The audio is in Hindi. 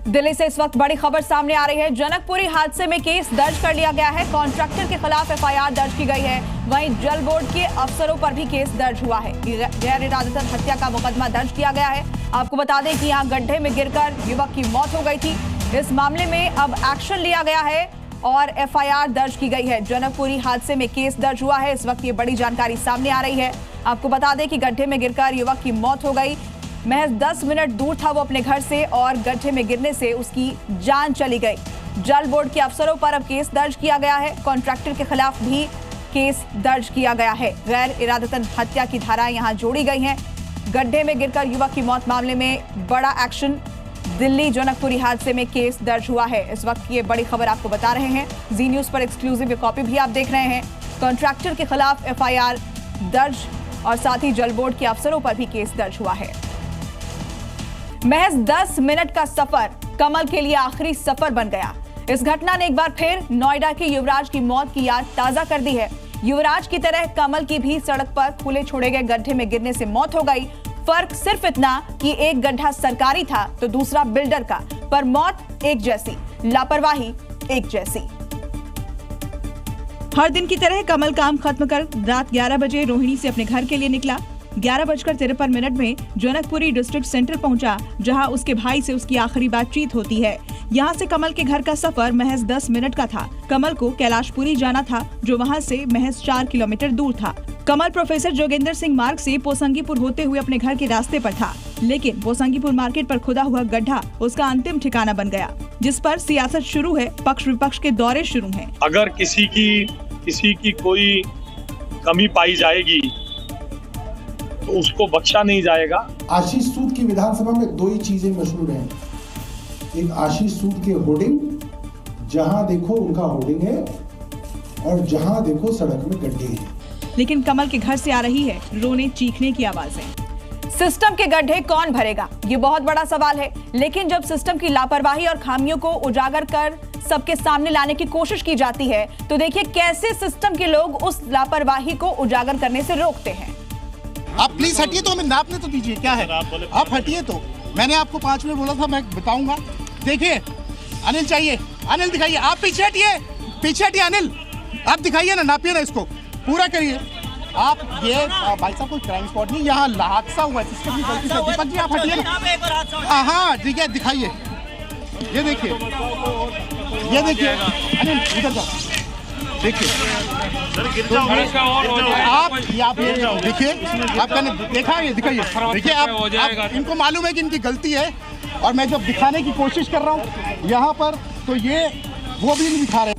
दिल्ली से इस वक्त बड़ी खबर सामने आ रही है। जनकपुरी हादसे में केस दर्ज कर लिया गया है। कॉन्ट्रैक्टर के खिलाफ एफआईआर दर्ज की गई है। वहीं जल बोर्ड के अफसरों पर भी केस दर्ज हुआ है। गैर इरादतन हत्या का मुकदमा दर्ज किया गया है। आपको बता दें कि यहाँ गड्ढे में गिरकर युवक की मौत हो गई थी। इस मामले में अब एक्शन लिया गया है और एफआईआर दर्ज की गई है। जनकपुरी हादसे में केस दर्ज हुआ है। इस वक्त ये बड़ी जानकारी सामने आ रही है। आपको बता दें कि गड्ढे में गिरकर युवक की मौत हो गई। महज 10 मिनट दूर था वो अपने घर से और गड्ढे में गिरने से उसकी जान चली गई। जल बोर्ड के अफसरों पर अब केस दर्ज किया गया है। कॉन्ट्रैक्टर के खिलाफ भी केस दर्ज किया गया है। गैर इरादतन हत्या की धाराएं यहां जोड़ी गई हैं। गड्ढे में गिरकर युवक की मौत मामले में बड़ा एक्शन। दिल्ली जनकपुरी हादसे में केस दर्ज हुआ है। इस वक्त ये बड़ी खबर आपको बता रहे हैं। जी न्यूज पर एक्सक्लूसिव कॉपी भी आप देख रहे हैं। कॉन्ट्रैक्टर के खिलाफ एफआईआर दर्ज और साथ ही जल बोर्ड के अफसरों पर भी केस दर्ज हुआ है। महज 10 मिनट का सफर कमल के लिए आखिरी सफर बन गया। इस घटना ने एक बार फिर नोएडा के युवराज की मौत की याद ताजा कर दी है। युवराज की तरह कमल की भी सड़क पर खुले छोड़े गए गड्ढे में गिरने से मौत हो गई। फर्क सिर्फ इतना कि एक गड्ढा सरकारी था तो दूसरा बिल्डर का, पर मौत एक जैसी, लापरवाही एक जैसी। हर दिन की तरह कमल काम खत्म कर रात 11 बजे रोहिणी से अपने घर के लिए निकला। 11:53 में जनकपुरी डिस्ट्रिक्ट सेंटर पहुंचा, जहां उसके भाई से उसकी आखिरी बातचीत होती है। यहां से कमल के घर का सफर महज 10 मिनट का था। कमल को कैलाशपुरी जाना था, जो वहां से महज 4 किलोमीटर दूर था। कमल प्रोफेसर जोगेंद्र सिंह मार्ग से पोसंगीपुर होते हुए अपने घर के रास्ते पर था, लेकिन पोसंगीपुर मार्केट पर खुदा हुआ गड्ढा उसका अंतिम ठिकाना बन गया, जिस पर सियासत शुरू है। पक्ष विपक्ष के दौरे शुरू हैं। अगर किसी की कोई कमी पाई जाएगी तो उसको बख्शा नहीं जाएगा। आशीष सूद की विधानसभा में 2 ही चीजें मशहूर हैं। एक आशीष सूद के होर्डिंग, जहां देखो उनका होर्डिंग है, और जहां देखो सड़क में गड्ढे हैं। लेकिन कमल के घर से आ रही है रोने चीखने की आवाजें। सिस्टम के गड्ढे कौन भरेगा, ये बहुत बड़ा सवाल है। लेकिन जब सिस्टम की लापरवाही और खामियों को उजागर कर सबके सामने लाने की कोशिश की जाती है, तो देखिए कैसे सिस्टम के लोग उस लापरवाही को उजागर करने से रोकते हैं। आप प्लीज हटिए, तो हमें नापने तो दीजिए। क्या है, आप हटिए। तो मैंने आपको 5 मिनट बोला था, मैं बताऊंगा। देखिए अनिल चाहिए, अनिल दिखाइए। आप पीछे हटिए अनिल, आप दिखाइए ना, नापिए ना, इसको पूरा करिए आप। ये भाई साहब कोई क्राइम स्पॉट नहीं, यहाँ हादसा हुआ है, सिस्टम की गलती से। दीपक जी आप हटिए ना। हाँ ठीक है, दिखाइए। ये देखिए अनिल, इधर जाओ। देखिए आप देखिए, आपने देखा, ये दिखाइए। देखिए आप इनको मालूम है कि इनकी गलती है, और मैं जब दिखाने की कोशिश कर रहा हूँ यहाँ पर, तो ये वो भी नहीं दिखा रहे।